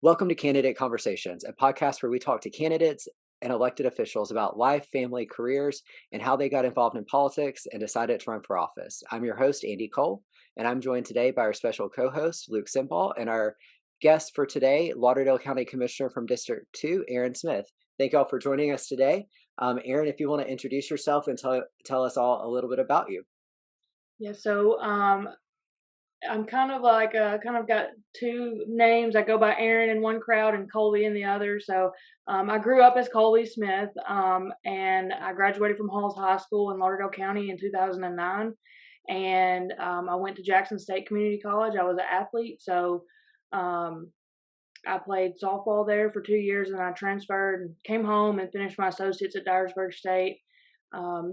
Welcome to Candidate Conversations, a podcast where we talk to candidates and elected officials about life, family, careers, and how they got involved in politics and decided to run for office. I'm your host, Andy Cole, and I'm joined today by our special co-host, Luke Cymbal, and our guest for today, Lauderdale County Commissioner from District 2, Erin Smith. Thank you all for joining us today. Erin, if you want to introduce yourself and tell us all a little bit about you. Yeah, so I'm kind of like kind of got two names. I go by Erin in one crowd and Colby in the other. So I grew up as Colby Smith, and I graduated from Halls High School in Lauderdale County in 2009. And I went to Jackson State Community College. I was an athlete, so um, I played softball there for 2 years, and I transferred and came home and finished my associates at Dyersburg State.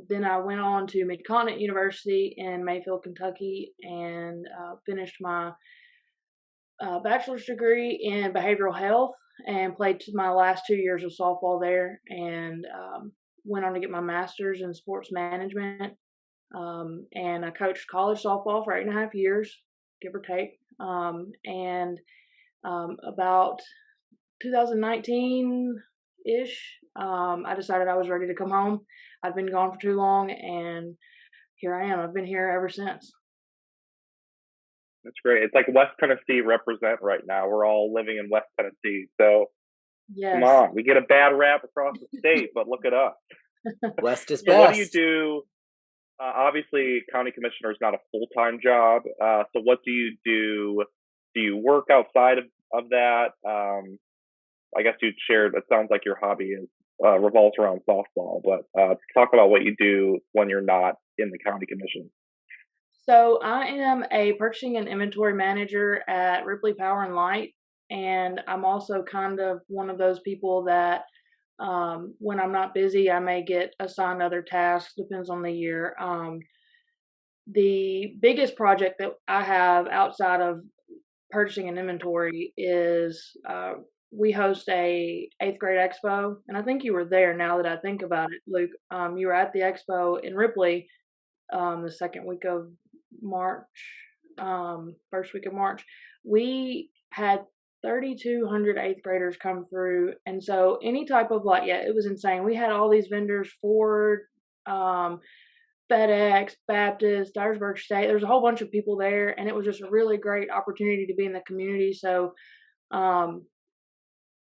Then I went on to Mid-Continent University in Mayfield, Kentucky, and finished my bachelor's degree in behavioral health and played my last 2 years of softball there, and went on to get my master's in sports management. And I coached college softball for 8.5 years, give or take. And about 2019-ish, I decided I was ready to come home. I'd been gone for too long, and here I am. I've been here ever since. That's great. It's like West Tennessee represent right now. We're all living in West Tennessee. So Yes. come on. We get a bad rap across the state, but look at us. West is So best. what do you do? Obviously, county commissioner is not a full-time job. So what do you do? Do you work outside of that? I guess you shared, it sounds like your hobby is revolves around softball, but talk about what you do when you're not in the county commission. So I am a purchasing and inventory manager at Ripley Power and Light, and I'm also kind of one of those people that when I'm not busy, I may get assigned other tasks, depends on the year. The biggest project that I have outside of purchasing and inventory is we host a 8th grade expo, and I think you were there. Now that I think about it, Luke, you were at the expo in Ripley the second week of March, first week of March. We had 3,200 8th graders come through, and so any type of it was insane. We had all these vendors: Ford, FedEx, Baptist, Dyersburg State. There's a whole bunch of people there, and it was just a really great opportunity to be in the community. So,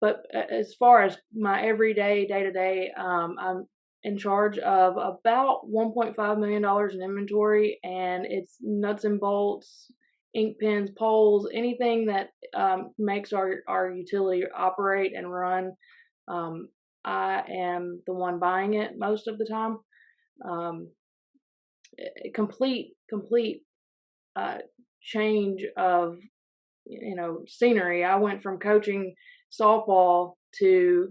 but as far as my everyday, day to day, I'm in charge of about $1.5 million in inventory, and it's nuts and bolts, ink pens, poles, anything that makes our utility operate and run. I am the one buying it most of the time. Complete change of scenery. I went from coaching softball to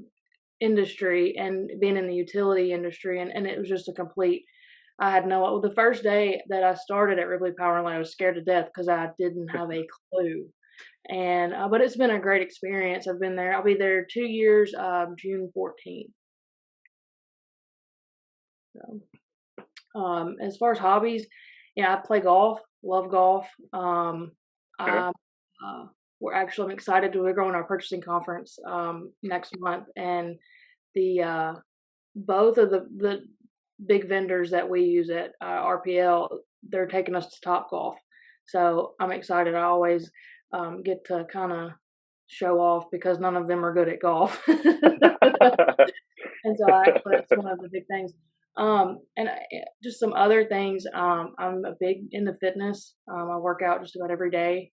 industry and being in the utility industry, and it was just a complete. I had the first day that I started at Ripley Power and Light, I was scared to death because I didn't have a clue. And but it's been a great experience. I've been there. I'll be there 2 years, June 14th. So, as far as hobbies, I play golf. Love golf. Okay. I'm excited we're going to our purchasing conference next month, and the both of the big vendors that we use at RPL, they're taking us to Top Golf. So I'm excited. I always get to kind of show off because none of them are good at golf. And so that's one of the big things. Just some other things. I'm a big into fitness. I work out just about every day.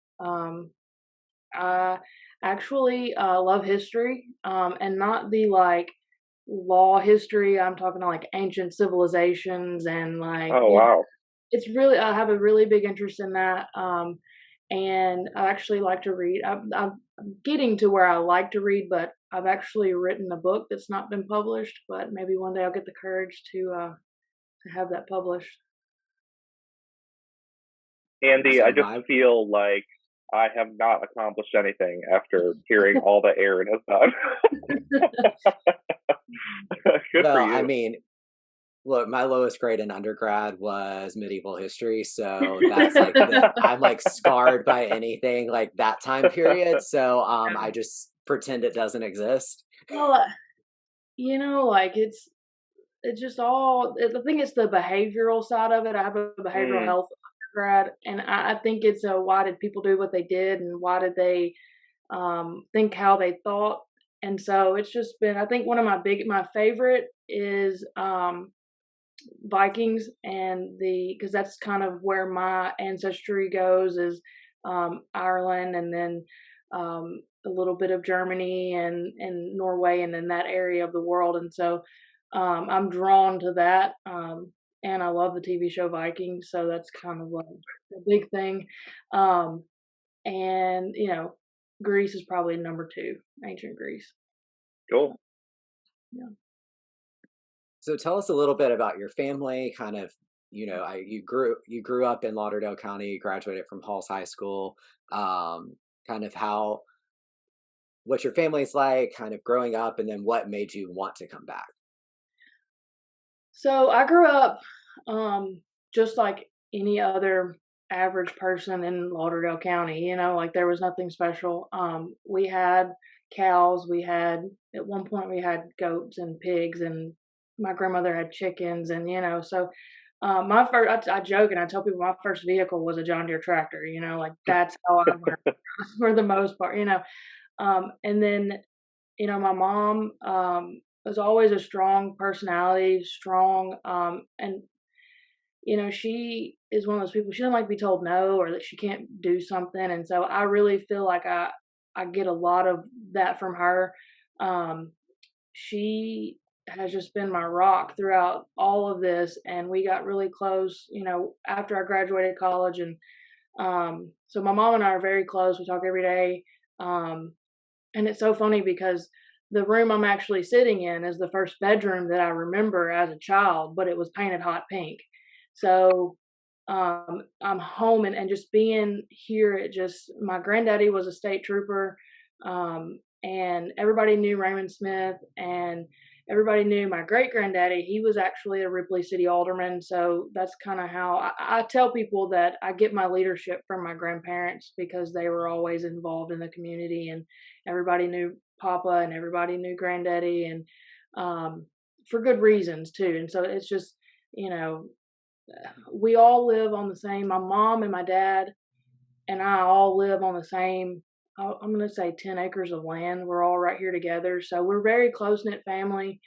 I actually love history, and not the law history. I'm talking ancient civilizations and Oh, wow. it's really, I have a really big interest in that. And I actually like to read. I'm getting to where I like to read, but I've actually written a book that's not been published. But maybe one day I'll get the courage to have that published. Andy, So I just feel like I have not accomplished anything after hearing all that Erin has done. Good for you. I mean, look, my lowest grade in undergrad was medieval history, so that's I'm scarred by anything like that time period. So I just pretend it doesn't exist? Well, like it's just all. I think it's the behavioral side of it. I have a behavioral Mm, health undergrad, and I think it's a why did people do what they did, and why did they think how they thought. And so it's just been. I think one of my favorite is Vikings, and the because that's kind of where my ancestry goes is Ireland, and then a little bit of Germany and Norway, and then that area of the world. And so I'm drawn to that, and I love the TV show Vikings, so that's kind of like a big thing. Um, and Greece is probably number two, ancient Greece. cool. Yeah. So tell us a little bit about your family, kind of, you grew up in Lauderdale County, graduated from Halls High School, kind of what your family's like, kind of growing up, and then what made you want to come back. So I grew up just like any other average person in Lauderdale County, like there was nothing special. We had cows, at one point we had goats and pigs, and my grandmother had chickens, and so my first, I joke and I tell people my first vehicle was a John Deere tractor, like that's how I learned for the most part, and then my mom was always a strong personality, strong, and she is one of those people. She doesn't like to be told no or that she can't do something, and so I really feel like I get a lot of that from her. Um, she has just been my rock throughout all of this, and we got really close, after I graduated college, and so my mom and I are very close. We talk every day. And it's so funny because the room I'm actually sitting in is the first bedroom that I remember as a child, but it was painted hot pink. So I'm home, and just being here, my granddaddy was a state trooper, and everybody knew Raymond Smith, and everybody knew my great granddaddy. He was actually a Ripley City alderman. So that's kind of how I tell people that I get my leadership from my grandparents, because they were always involved in the community, and everybody knew Papa and everybody knew Granddaddy, and for good reasons too. And so it's just, you know, we all live on the same. My mom and my dad and I all live on the same. I'm going to say 10 acres of land. We're all right here together, so we're very close knit family.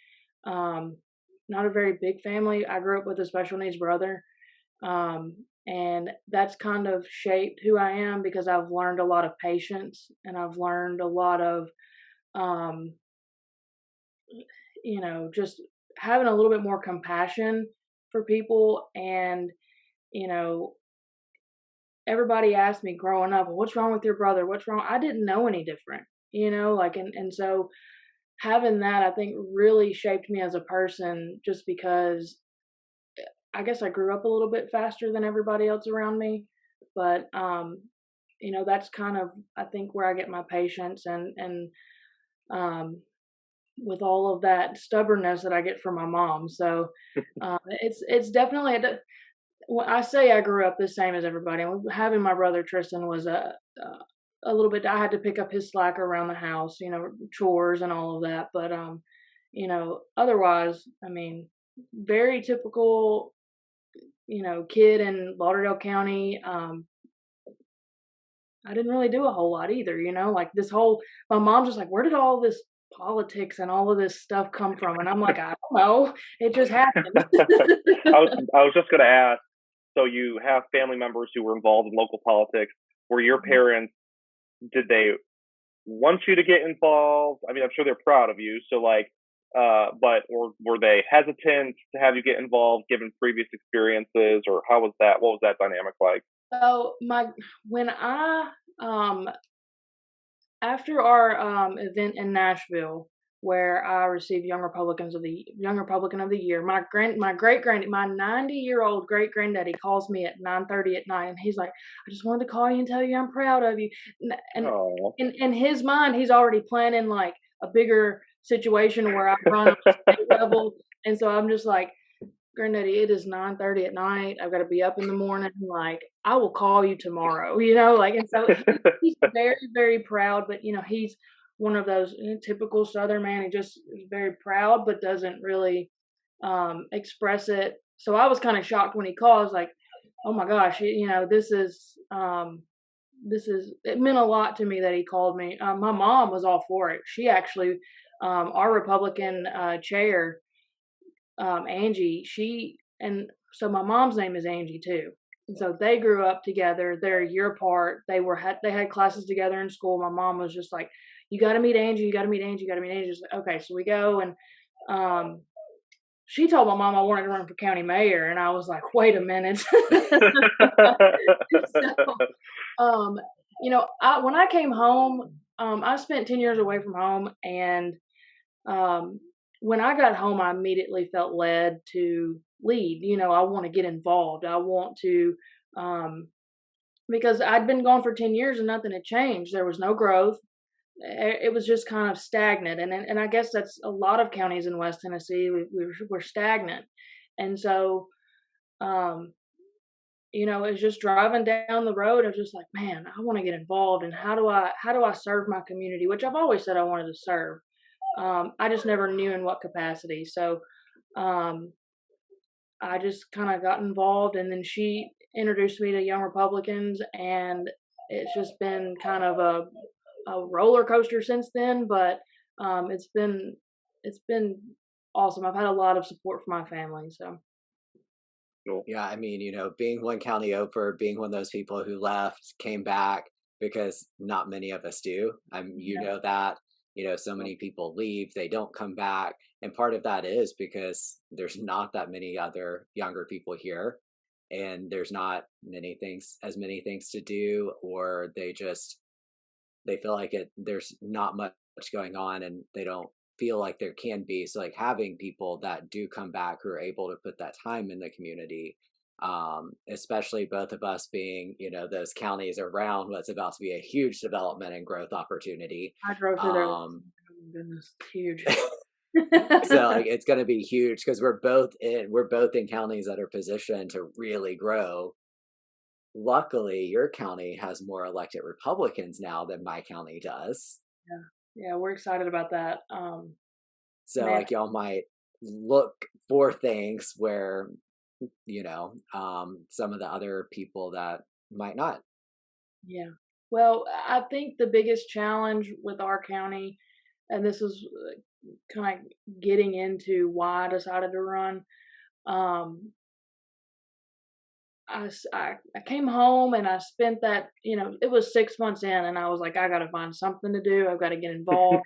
Um, Not a very big family. I grew up with a special needs brother, and that's kind of shaped who I am, because I've learned a lot of patience, and I've learned a lot of um, just having a little bit more compassion for people. And, you know, everybody asked me growing up, "Well, what's wrong with your brother? What's wrong?" I didn't know any different, like, and so having that, I think, really shaped me as a person, just because I guess I grew up a little bit faster than everybody else around me. But, that's kind of, I think, where I get my patience, and, um, with all of that stubbornness that I get from my mom. So it's definitely when I say I grew up the same as everybody. Having my brother Tristan was a little bit. I had to pick up his slack around the house, chores and all of that. But otherwise, I mean, very typical, kid in Lauderdale County. I didn't really do a whole lot either, like this whole, my mom's just like, where did all this politics and all of this stuff come from? And I'm like, I don't know. It just happened. I was just going to ask. So you have family members who were involved in local politics. Were your parents? Did they want you to get involved? I mean, I'm sure they're proud of you. So or were they hesitant to have you get involved given previous experiences, or how was that? What was that dynamic like? So when I after our event in Nashville, where I received Young Republican of the Year, my great granddaddy, my 90-year-old great granddaddy calls me at 9:30 at night, and he's like, "I just wanted to call you and tell you I'm proud of you." And Oh, in his mind, he's already planning like a bigger situation where I run on the state level, and so I'm just like, "Granddaddy, it is 9:30 at night. I've got to be up in the morning. Like, I will call you tomorrow." Like, and so he's very, very proud, but he's one of those typical Southern man. He just is very proud, but doesn't really express it. So I was kind of shocked when he called. I was like, oh my gosh, this is, it meant a lot to me that he called me. My mom was all for it. She actually, our Republican chair, Angie, and so my mom's name is Angie too. And so they grew up together. They're a year apart. They had classes together in school. My mom was just like, "You got to meet Angie. You got to meet Angie. You got to meet Angie." Just like, okay, so we go, and um, she told my mom I wanted to run for county mayor, and I was like, "Wait a minute." So, um, when I came home, I spent 10 years away from home, and um, when I got home, I immediately felt led to lead. I want to get involved. I want to, um, because I'd been gone for 10 years and nothing had changed. There was no growth. It was just kind of stagnant. And I guess that's a lot of counties in West Tennessee. We're stagnant. And so, um, it's just driving down the road. I was just like, man, I want to get involved. And how do I serve my community, which I've always said I wanted to serve. I just never knew in what capacity. So um, I just kind of got involved, and then she introduced me to Young Republicans, and it's just been kind of a roller coaster since then. But it's been awesome. I've had a lot of support from my family. So Cool. Yeah, I mean, being one county over, being one of those people who left, came back, because not many of us do. yeah, That, so many people leave, they don't come back. And part of that is because there's not that many other younger people here, and there's not as many things to do, or they feel like there's not much going on, and they don't feel like there can be. So like having people that do come back who are able to put that time in the community, especially both of us being, those counties around what's about to be a huge development and growth opportunity. I drove through there. Um, Oh my goodness, it's huge. so like it's going to be huge because we're both in counties that are positioned to really grow. Luckily, your county has more elected Republicans now than my county does. Yeah, we're excited about that. So Man, like y'all might look for things where, some of the other people that might not. yeah. Well, I think the biggest challenge with our county, and this is kind of getting into why I decided to run. Um, I came home and I spent that, it was 6 months in, and I was like, I got to find something to do. I've got to get involved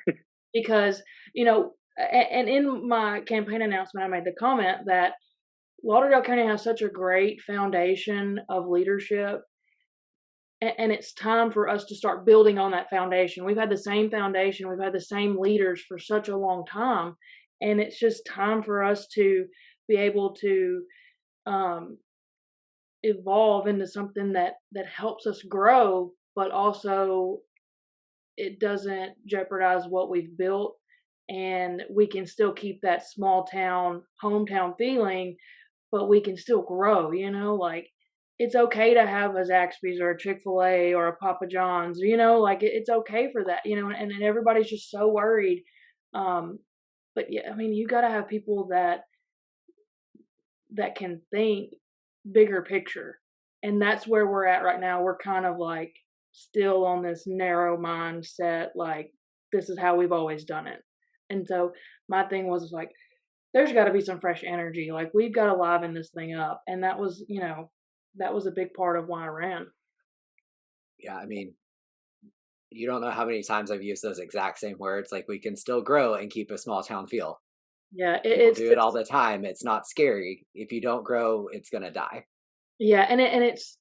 because, and in my campaign announcement, I made the comment that Lauderdale County has such a great foundation of leadership, and it's time for us to start building on that foundation. We've had the same foundation, we've had the same leaders for such a long time, and it's just time for us to be able to um, evolve into something that helps us grow, but also it doesn't jeopardize what we've built, and we can still keep that small town hometown feeling, but we can still grow. Like it's okay to have a Zaxby's or a Chick-fil-A or a Papa John's. Like it's okay for that. And everybody's just so worried. Um, but yeah, I mean, you got to have people that can think bigger picture. And that's where we're at right now. We're kind of like still on this narrow mindset, like this is how we've always done it. And so my thing was like, there's got to be some fresh energy. Like we've got to liven this thing up. And that was a big part of why I ran. Yeah, I mean, you don't know how many times I've used those exact same words. Like we can still grow and keep a small town feel. Yeah, People it's do it all the time. It's not scary. If you don't grow, it's gonna die. yeah, and it's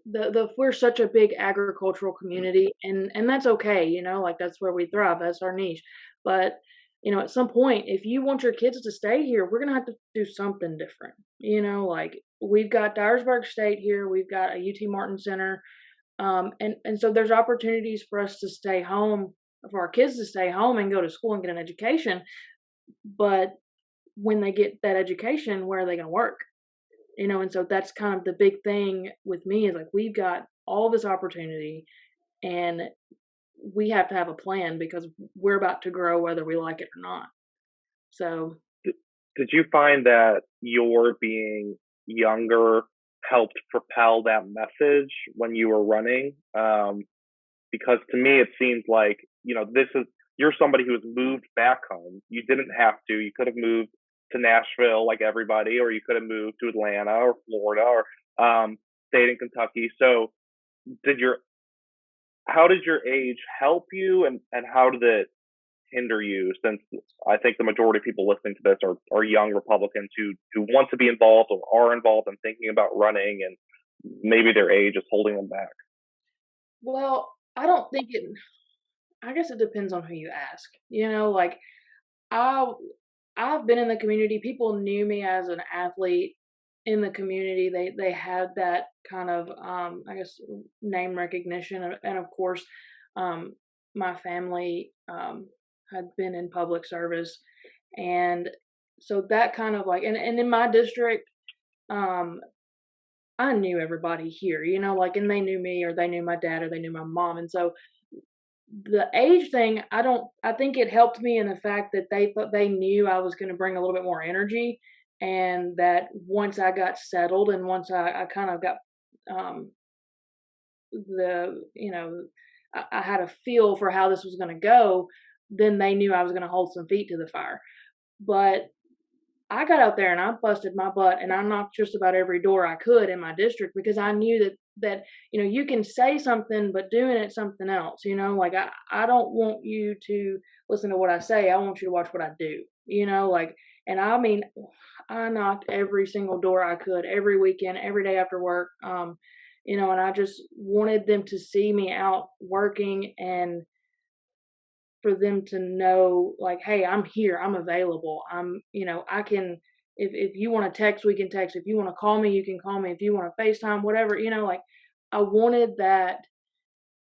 the we're such a big agricultural community, and that's okay, like that's where we thrive, that's our niche. But at some point, if you want your kids to stay here, we're gonna have to do something different. Like we've got Dyersburg State here, we've got a UT Martin Center, and so there's opportunities for us to stay home, for our kids to stay home and go to school and get an education. But when they get that education, where are they going to work? And so that's kind of the big thing with me is like we've got all this opportunity, and we have to have a plan because we're about to grow whether we like it or not. So Did you find that your being younger helped propel that message when you were running? Because to me, it seems like, you're somebody who has moved back home. You didn't have to. You could have moved to Nashville like everybody, or you could have moved to Atlanta or Florida or stayed in Kentucky. So did your how did your age help you, and how did it hinder you, since I think the majority of people listening to this are young Republicans who want to be involved or are involved and thinking about running, and maybe their age is holding them back? well, I don't think it. I guess it depends on who you ask. Like I I've been in the community. People knew me as an athlete in the community. They had that kind of I guess name recognition, and of course, um, my family had been in public service, and so that kind of like and in my district, um, I knew everybody here. Like and they knew me or they knew my dad or they knew my mom, and so the age thing, I think it helped me in the fact that they thought they knew I was gonna bring a little bit more energy, and that once I got settled and once I kind of got, um, the I had a feel for how this was gonna go, then they knew I was gonna hold some feet to the fire. But I got out there and I busted my butt and I knocked just about every door I could in my district because I knew that you can say something but doing it something else. Like I don't want you to listen to what I say. I want you to watch what I do. Like and I mean I knocked every single door I could every weekend, every day after work. And I just wanted them to see me out working and for them to know like, hey, I'm here, I'm available. I can if you want to text, we can text. If you want to call me, you can call me. If you want to FaceTime, whatever, like I wanted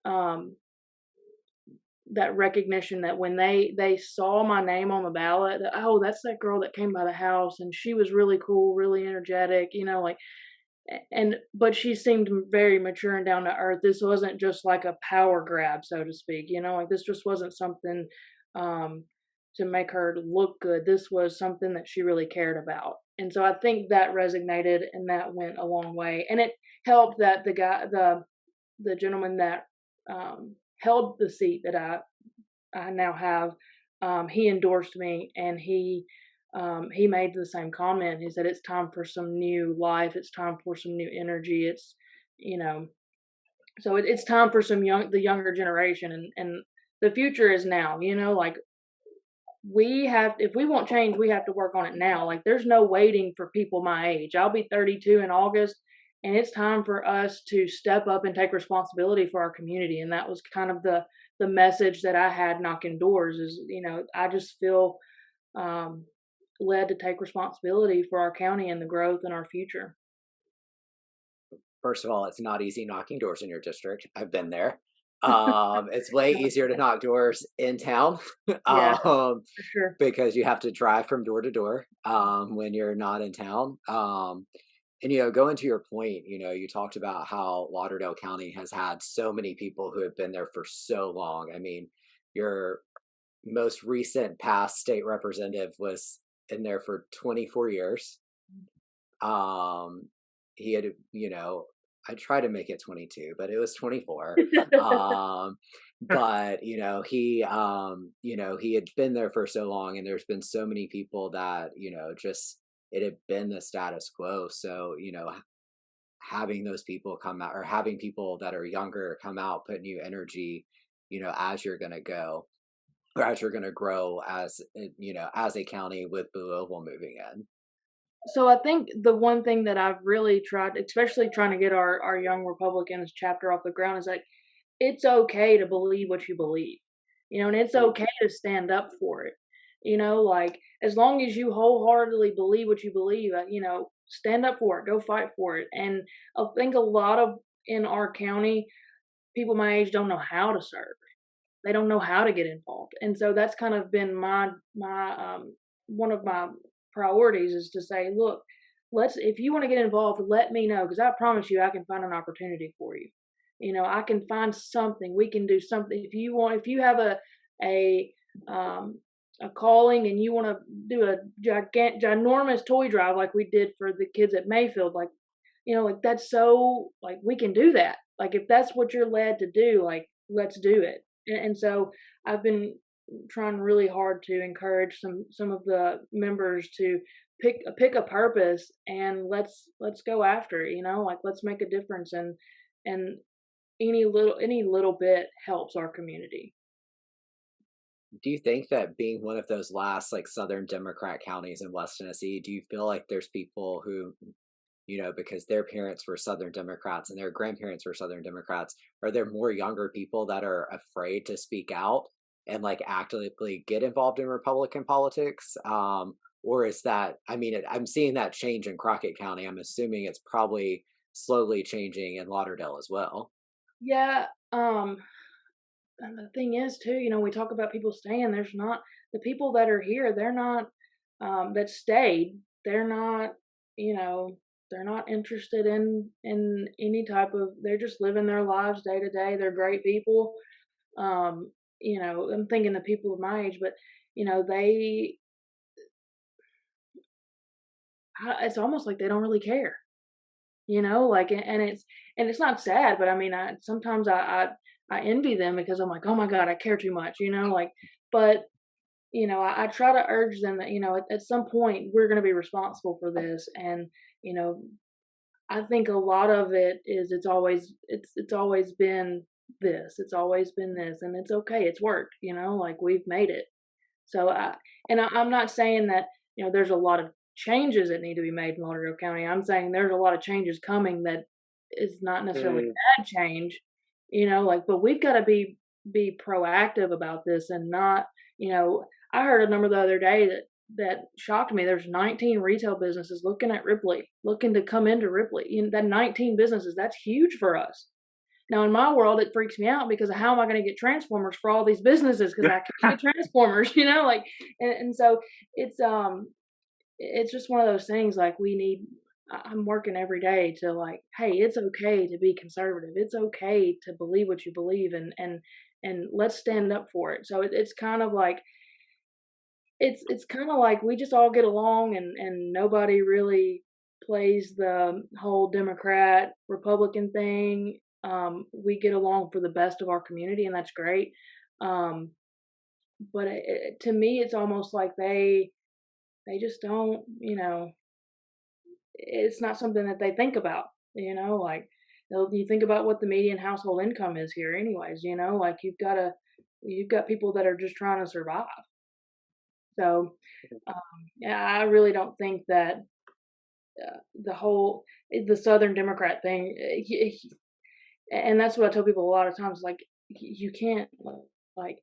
um that recognition that when they saw my name on the ballot, that, oh, that's that girl that came by the house and she was really cool, really energetic, like and but she seemed very mature and down to earth. This wasn't just like a power grab, so to speak. Like this just wasn't something um, to make her look good. This was something that she really cared about, and so I think that resonated, and that went a long way. And it helped that the gentleman that held the seat that I now have, he endorsed me, and he made the same comment. He said, "It's time for some new life. It's time for some new energy. It's, you know, so it's time for the younger generation, and the future is now. Like if we want change, we have to work on it now. Like there's no waiting for people my age. I'll be 32 in August, and it's time for us to step up and take responsibility for our community." And that was kind of the message that I had knocking doors is, I just feel um, led to take responsibility for our county and the growth in our future. First of all, it's not easy knocking doors in your district. I've been there. It's way easier to knock doors in town, Yeah, um, for sure. because you have to drive from door to door when you're not in town. And going to your point, you talked about how Lauderdale County has had so many people who have been there for so long. I mean, your most recent past state representative was in there for 24 years. Um, he had, I tried to make it 22, but it was 24. Um, but he had been there for so long, and there's been so many people that just it had been the status quo. So having those people come out, or having people that are younger come out, put new energy, as you're gonna go, or as you're gonna grow as as a county with Blue Oval moving in. So I think the one thing that I've really tried, especially trying to get our Young Republicans chapter off the ground, is like it's okay to believe what you believe, and it's okay to stand up for it. Like as long as you wholeheartedly believe what you believe, stand up for it, go fight for it. And I think a lot of in our county, people my age don't know how to serve. They don't know how to get involved. And so that's kind of been my one of my priorities is to say, look, if you want to get involved, let me know because I promise you I can find an opportunity for you. I can find something. We can do something. If you have a um, a calling and you want to do a ginormous toy drive like we did for the kids at Mayfield, like, like that's so, like, we can do that. Like, if that's what you're led to do, like, let's do it. And so I've been trying really hard to encourage some of the members to pick a purpose, and let's go after it, like, let's make a difference, and any little bit helps our community. Do you think that being one of those last like Southern Democrat counties in West Tennessee, do you feel like there's people who, because their parents were Southern Democrats and their grandparents were Southern Democrats, are there more younger people that are afraid to speak out and like actively get involved in Republican politics? Or is that, I mean, I'm seeing that change in Crockett County. I'm assuming it's probably slowly changing in Lauderdale as well. Yeah, and the thing is too, we talk about people staying, there's not the people that are here, they're not, that stayed, they're not, you know, they're not interested in any type of, they're just living their lives day to day. They're great people. I'm thinking the people of my age, but they, it's almost like they don't really care. Like, and it's not sad, but I mean, sometimes I envy them because I'm like, oh my god, I care too much, like, but I try to urge them that at some point we're going to be responsible for this, and you know I think a lot of it is it's always been this, and it's okay, it's worked, like, we've made it. So I'm not saying that there's a lot of changes that need to be made in Lauderdale County. I'm saying there's a lot of changes coming that is not necessarily Mm, bad change, like, but we've got to be proactive about this and not, you know, I heard a number the other day that shocked me. There's 19 retail businesses looking at Ripley, looking to come into Ripley. That 19 businesses, that's huge for us. Now, in my world, it freaks me out because how am I going to get transformers for all these businesses? Because I can't get transformers, like, and so it's um it's just one of those things. Like, I'm working every day to, like, hey, it's okay to be conservative. It's okay to believe what you believe, and let's stand up for it. So it's kind of like it's kind of like we just all get along, and nobody really plays the whole Democrat Republican thing. We get along for the best of our community, and that's great. Um, but to me, it's almost like they just don't, it's not something that they think about. Like, you think about what the median household income is here, anyways. Like, you've got people that are just trying to survive. So, yeah, I really don't think that the Southern Democrat thing, and that's what I tell people a lot of times. Like, you can't, like,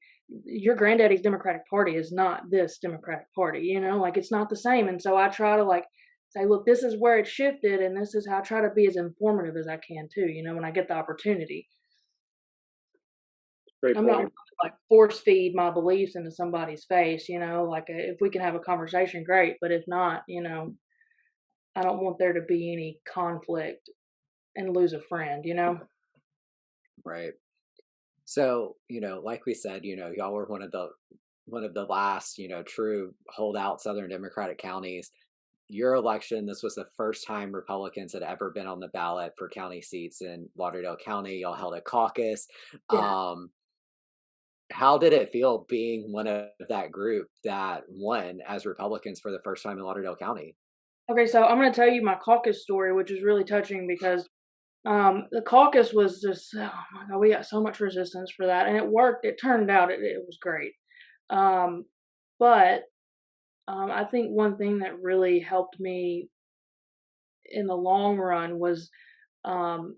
your granddaddy's Democratic Party is not this Democratic Party. Like, it's not the same. And so I try to, like, say, look, this is where it shifted, and this is how I try to be as informative as I can too. When I get the opportunity, great I'm not point. gonna, like, force feed my beliefs into somebody's face. Like, if we can have a conversation, great. But if not, I don't want there to be any conflict and lose a friend. Right. So, like we said, y'all were one of the last, true holdout Southern Democratic counties. Your election, this was the first time Republicans had ever been on the ballot for county seats in Lauderdale County. Y'all held a caucus. Yeah. Um, how did it feel being one of that group that won as Republicans for the first time in Lauderdale County? Okay, so I'm gonna tell you my caucus story, which is really touching because the caucus was just, oh my god, we got so much resistance for that, and it worked. It turned out it was great. Um, but I think one thing that really helped me in the long run was um,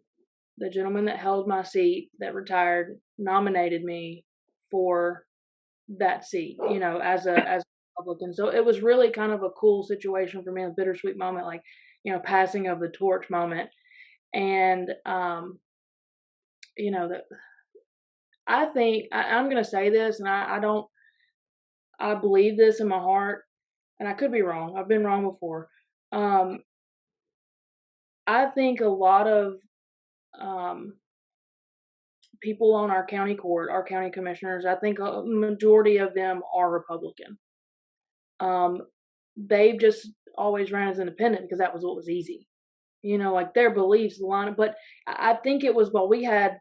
the gentleman that held my seat that retired nominated me for that seat, as a Republican. So it was really kind of a cool situation for me, a bittersweet moment, like, passing of the torch moment. And that I think I'm gonna say this, and I don't, I believe this in my heart, and I could be wrong. I've been wrong before. Um, I think a lot of um, people on our county court, our county commissioners, I think a majority of them are Republican. They've just always ran as independent because that was what was easy. Like their beliefs line up. But I think it was, well, we had,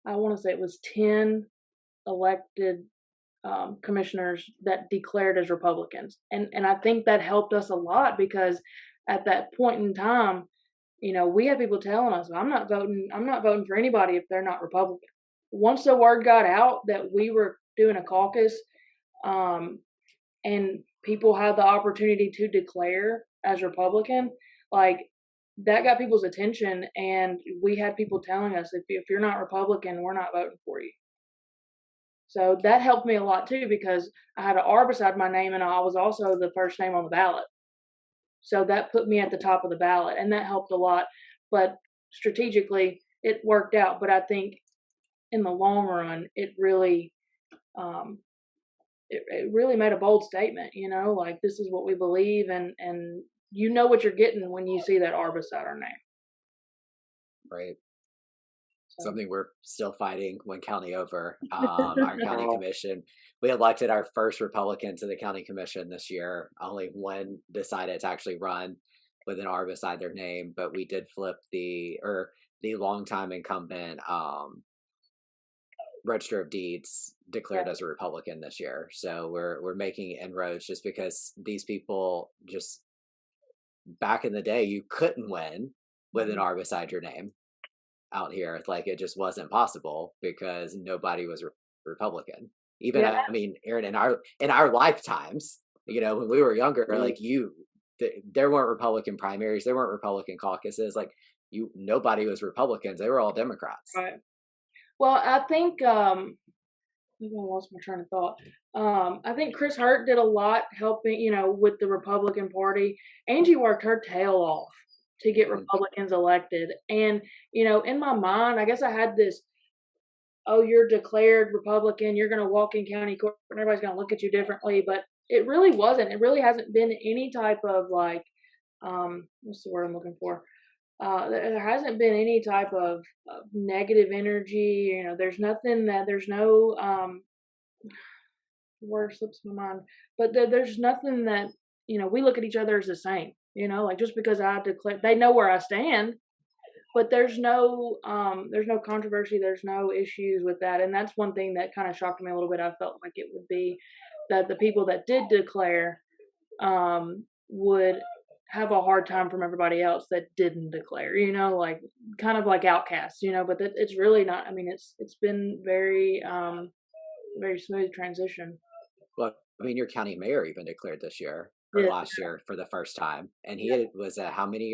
I want to say it was 10 elected commissioners that declared as Republicans. And I think that helped us a lot because at that point in time, we had people telling us, I'm not voting for anybody if they're not Republican. Once the word got out that we were doing a caucus, and people had the opportunity to declare as Republican, like that got people's attention. And we had people telling us, if you're not Republican, we're not voting for you. So that helped me a lot too, because I had an R beside my name and I was also the first name on the ballot. So that put me at the top of the ballot and that helped a lot. But strategically, it worked out. But I think in the long run, it really, it really made a bold statement, like this is what we believe, and what you're getting when you see that R beside our name. Right. So. Something we're still fighting one county over. Our county commission, we elected our first Republican to the county commission this year. Only one decided to actually run with an R beside their name, but we did flip the longtime incumbent Register of Deeds declared as a Republican this year. So we're making inroads just because these people, just back in the day, you couldn't win with an R beside your name out here. Like it just wasn't possible because nobody was Republican. Even I mean, Erin, in our lifetimes, when we were younger, like there weren't Republican primaries, there weren't Republican caucuses. Like nobody was Republicans; they were all Democrats. Right. Well, I think I lost my train of thought. I think Chris Hurt did a lot helping, with the Republican Party. Angie worked her tail off to get Republicans elected. And, in my mind, I guess I had this, oh, you're declared Republican, you're going to walk in county court and everybody's going to look at you differently. But it really wasn't. It really hasn't been any type of like, what's the word I'm looking for? There hasn't been any type of negative energy. There's no word slips my mind, but there's nothing that, we look at each other as the same, like just because I declare, they know where I stand, but there's no controversy. There's no issues with that. And that's one thing that kind of shocked me a little bit. I felt like it would be that the people that did declare, would have a hard time from everybody else that didn't declare, like kind of like outcasts, but it's really not. I mean, it's been very, very smooth transition. Well, I mean, your county mayor even declared this year or last year for the first time, and he was a how many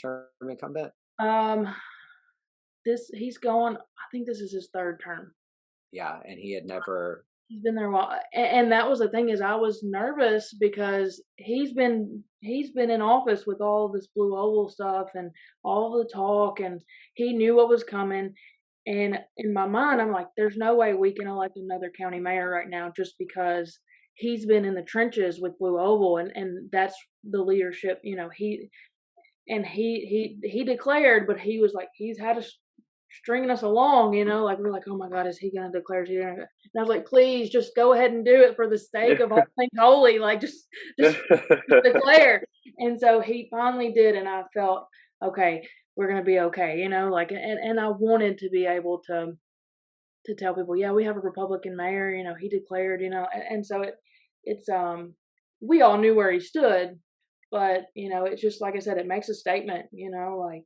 term incumbent? He's going. I think this is his third term. Yeah, and he had never. He's been there a while, and that was the thing, is I was nervous because he's been in office with all this Blue Oval stuff and all the talk, and he knew what was coming. And in my mind, I'm like, there's no way we can elect another county mayor right now just because he's been in the trenches with Blue Oval, and that's the leadership. He declared, but he was like, he's had a stringing us along, like we're like, oh my God, is he gonna declare? And I was like, please just go ahead and do it for the sake of all things holy, like just declare. And so he finally did, and I felt okay, we're gonna be okay, like, and I wanted to be able to tell people, yeah, we have a Republican mayor, he declared, and so it's we all knew where he stood, but it's just like I said, it makes a statement, like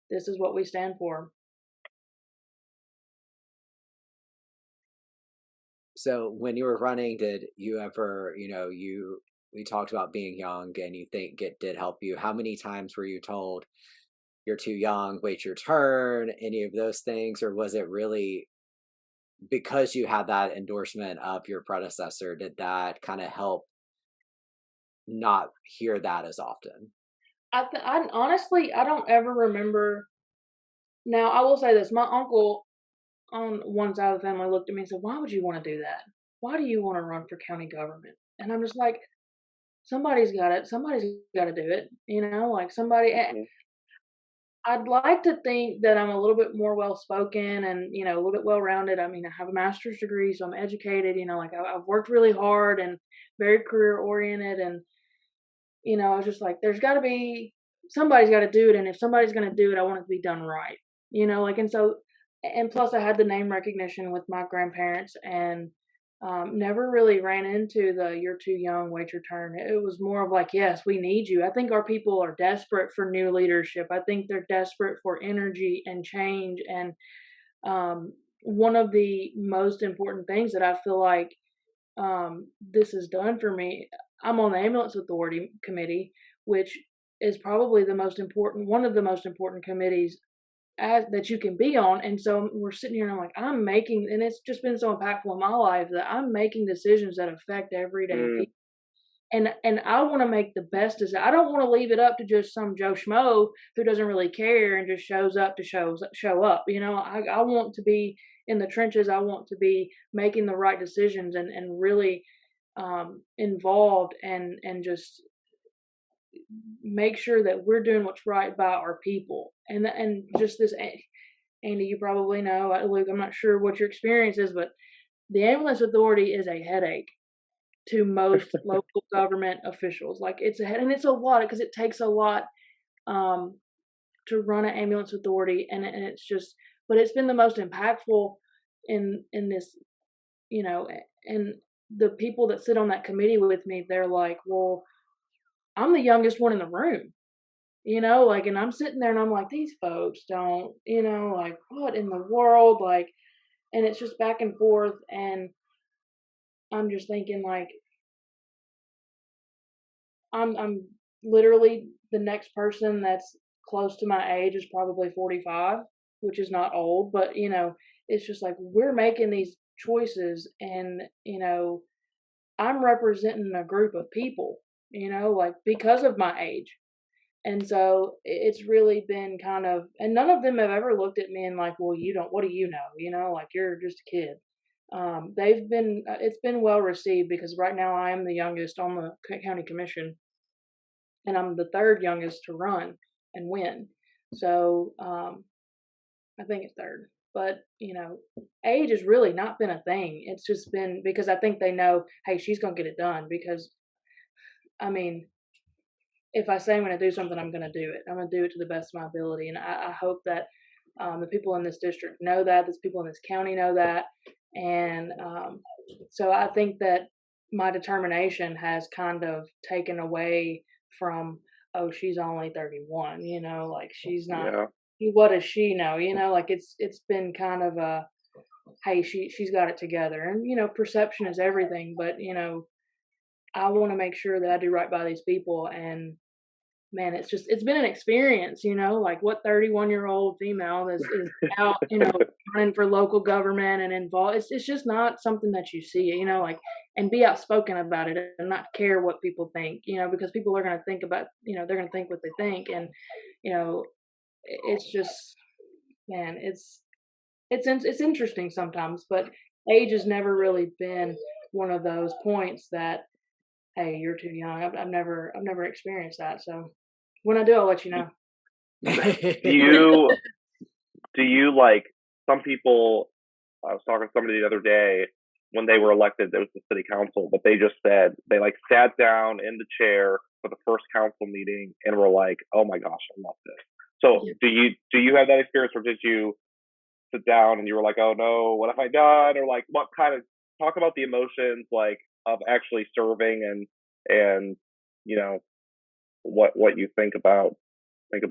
this is what we stand for. So when you were running, did you ever, we talked about being young and you think it did help you. How many times were you told you're too young, wait your turn, any of those things? Or was it really because you had that endorsement of your predecessor, did that kind of help not hear that as often? I honestly, I don't ever remember. Now, I will say this, my uncle on one side of the family looked at me and said, why would you want to do that? Why do you want to run for county government? And I'm just like, somebody's got to do it, like somebody. I'd like to think that I'm a little bit more well-spoken and, a little bit well-rounded. I mean, I have a master's degree, so I'm educated, like I've worked really hard and very career-oriented. And, I was just like, there's got to be, somebody's got to do it. And if somebody's going to do it, I want it to be done right, and so, and plus I had the name recognition with my grandparents, and never really ran into the "you're too young, wait your turn." It was more of like, yes, we need you. I think our people are desperate for new leadership. I think they're desperate for energy and change. And one of the most important things that I feel like this has done for me, I'm on the ambulance authority committee, which is probably the most important, one of the most important committees that you can be on. And so we're sitting here and I'm like, I'm making, and it's just been so impactful in my life that I'm making decisions that affect everyday Mm, people. And I want to make the best decision. I don't want to leave it up to just some Joe Schmo who doesn't really care and just shows up to show up. I want to be in the trenches. I want to be making the right decisions and really involved and just make sure that we're doing what's right by our people. And just this, Andy, you probably know, Luke, I'm not sure what your experience is, but the ambulance authority is a headache to most local government officials. Like and it's a lot because it takes a lot um, to run an ambulance authority, and it's just, but it's been the most impactful in this, you know, and the people that sit on that committee with me, they're like, well, I'm the youngest one in the room. Like, and I'm sitting there and I'm like, these folks don't, like, what in the world? Like, and it's just back and forth. And I'm just thinking, like, I'm literally the next person that's close to my age is probably 45, which is not old, but, it's just like we're making these choices. And, I'm representing a group of people, like because of my age. And so it's really been kind of, and none of them have ever looked at me and like, well, you don't, what do you know? Like you're just a kid. It's been well received because right now I am the youngest on the county commission, and I'm the third youngest to run and win. So I think it's third. But age has really not been a thing. It's just been because I think they know, hey, she's gonna get it done. Because I mean, if I say I'm going to do something, I'm going to do it. I'm going to do it to the best of my ability. And I hope that the people in this district know that, the people in this county know that. And so I think that my determination has kind of taken away from, oh, she's only 31, like she's not, yeah. what does she know? Like it's been kind of a, hey, she's got it together. And, perception is everything. But, I want to make sure that I do right by these people. And man, it's been an experience, like what 31-year-old female is out, running for local government and involved. It's just not something that you see, like, and be outspoken about it and not care what people think, because people are going to think about, they're going to think what they think. And, it's just, man, it's interesting sometimes, but age has never really been one of those points that, hey, you're too young. I've never experienced that. So when I do, I'll let you know. Do you do you like some people? I was talking to somebody the other day when they were elected. There was the city council, but they just said they like sat down in the chair for the first council meeting and were like, "Oh my gosh, I love this." So Yeah. do you have that experience, or did you sit down and you were like, "Oh no, what have I done?" Or like, what kind of talk about the emotions like of actually serving and you know what you think about it.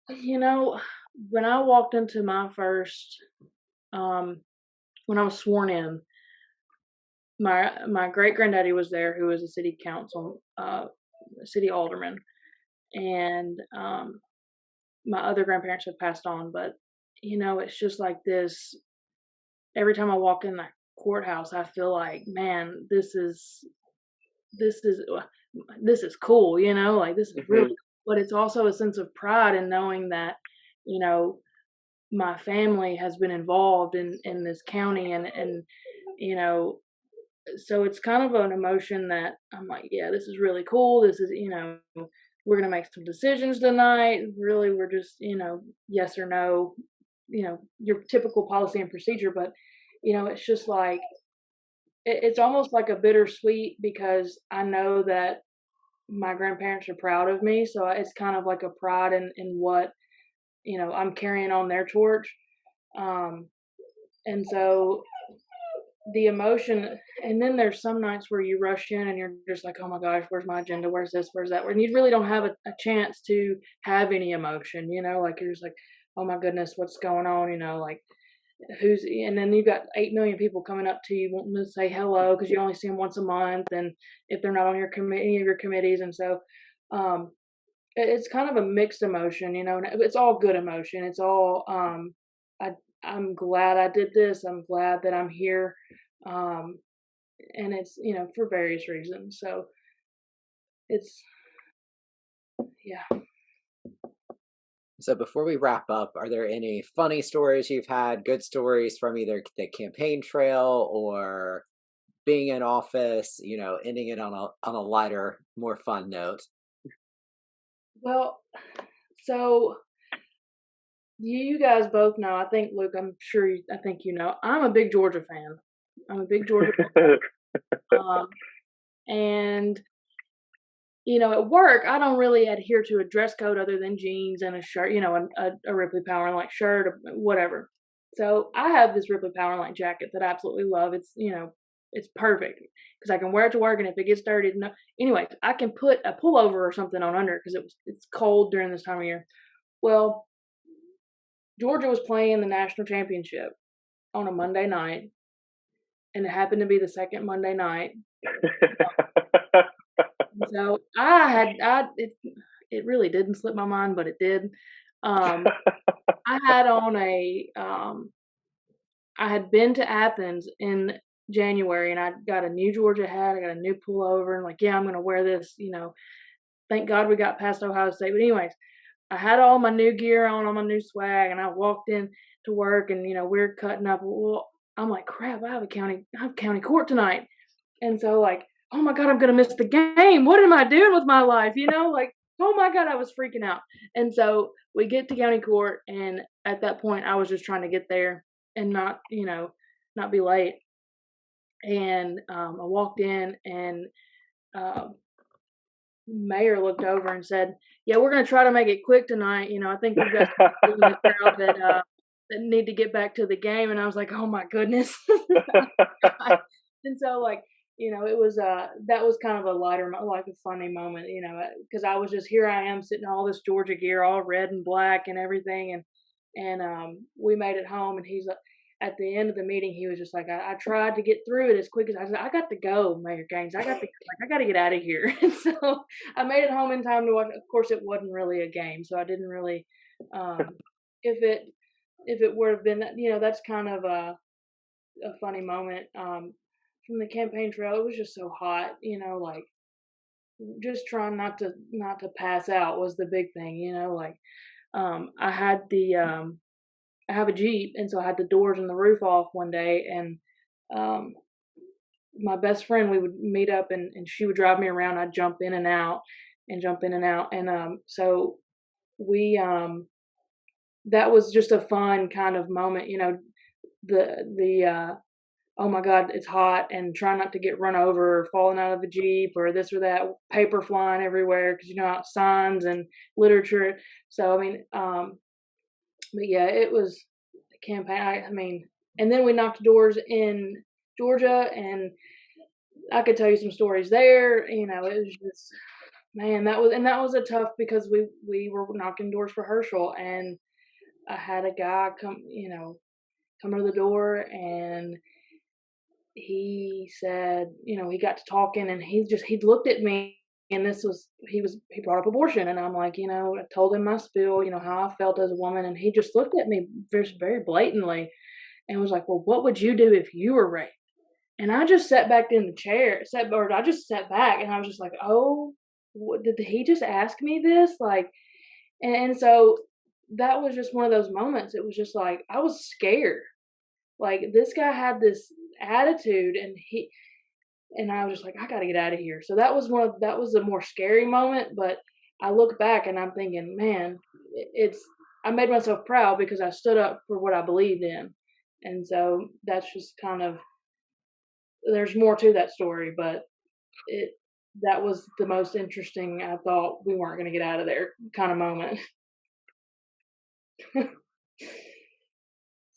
You know, when I walked into my first, um, when I was sworn in, my great granddaddy was there, who was a city council, city alderman, and my other grandparents have passed on. But it's just like this. Every time I walk in that courthouse, I feel like, man, this is this is cool, like this is really. Hmm. But it's also a sense of pride in knowing that, you know, my family has been involved in this county. And you know so it's kind of an emotion that I'm like, yeah, this is really cool. This is, we're going to make some decisions tonight. Really, we're just, yes or no, your typical policy and procedure. But, it's just like, it's almost like a bittersweet because I know that my grandparents are proud of me. So it's kind of like a pride in what, I'm carrying on their torch. Um, and so the emotion, and then there's some nights where you rush in and you're just like, oh my gosh, where's my agenda? Where's this? Where's that? And you really don't have a chance to have any emotion, like you're just like, oh my goodness, what's going on? Like and then you've got 8 million people coming up to you wanting to say hello because you only see them once a month. And if they're not on your any of your committees. And so, um, it's kind of a mixed emotion, and it's all good emotion. It's all, I, I'm glad I did this. I'm glad that I'm here. Um, and it's, for various reasons. So it's, yeah. So before we wrap up, are there any funny stories you've had, good stories from either the campaign trail or being in office, ending it on a lighter, more fun note? Well, so you guys both know, I think, Luke, I'm sure, I think, I'm a big Georgia fan. I'm a big Georgia fan. And at work, I don't really adhere to a dress code other than jeans and a shirt, a Ripley Power Line shirt or whatever. So I have this Ripley Power Line jacket that I absolutely love. It's, it's perfect because I can wear it to work, and if it gets dirty, no, anyway, I can put a pullover or something on under because it's cold during this time of year. Well, Georgia was playing the national championship on a Monday night, and it happened to be the second Monday night. So it really didn't slip my mind, but it did. I had on I had been to Athens in January, and I got a new Georgia hat. I got a new pullover, and like, yeah, I'm gonna wear this. Thank God we got past Ohio State. But anyways, I had all my new gear on, all my new swag, and I walked in to work, and we're cutting up. Well, I'm like, crap, I have county court tonight, and so like, oh my God, I'm gonna miss the game. What am I doing with my life? Like, oh my God, I was freaking out. And so we get to county court, and at that point, I was just trying to get there and not be late. And I walked in, and uh, mayor looked over and said, "Yeah, we're gonna try to make it quick tonight. I think we've got some people in the crowd that need to get back to the game." And I was like, "Oh my goodness!" And so, like, it was that was kind of a lighter, like a funny moment, because I was just, here I am sitting in all this Georgia gear, all red and black and everything, and we made it home, and he's at the end of the meeting, he was just like, I tried to get through it as quick as I said, I got to go, Mayor Gaines. I got to get out of here. And so I made it home in time to watch. Of course, it wasn't really a game, so I didn't really. If it would have been, that's kind of a funny moment. From the campaign trail, it was just so hot. Like, just trying not to pass out was the big thing. Like, I had I have a Jeep, and so I had the doors and the roof off one day, and um, my best friend, we would meet up, and she would drive me around. I'd jump in and out and jump in and out. And so we, that was just a fun kind of moment, the oh my God, it's hot, and try not to get run over or falling out of the Jeep or this or that, paper flying everywhere because, signs and literature. So, I mean, but yeah, it was a campaign. I mean, and then we knocked doors in Georgia, and I could tell you some stories there. It was just, man, that was a tough, because we were knocking doors for Herschel, and I had a guy come to the door, and he said, he got to talking, and he looked at me, and he brought up abortion, and I'm like, I told him my spiel, how I felt as a woman, and he just looked at me very, very blatantly and was like, well, what would you do if you were raped? And I just sat back in the chair, I just sat back, and I was just like, oh, what, did he just ask me this? Like, and so that was just one of those moments. It was just like, I was scared. Like, this guy had this attitude, and I was just like, I got to get out of here. So that was a more scary moment, but I look back and I'm thinking, man, I made myself proud because I stood up for what I believed in. And so that's just kind of, there's more to that story, but it that was the most interesting. I thought we weren't going to get out of there kind of moment.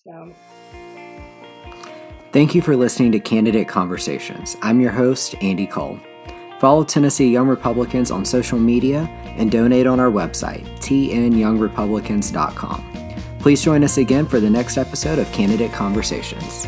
So Thank you for listening to Candidate Conversations. I'm your host, Andy Cole. Follow Tennessee Young Republicans on social media and donate on our website, tnyoungrepublicans.com. Please join us again for the next episode of Candidate Conversations.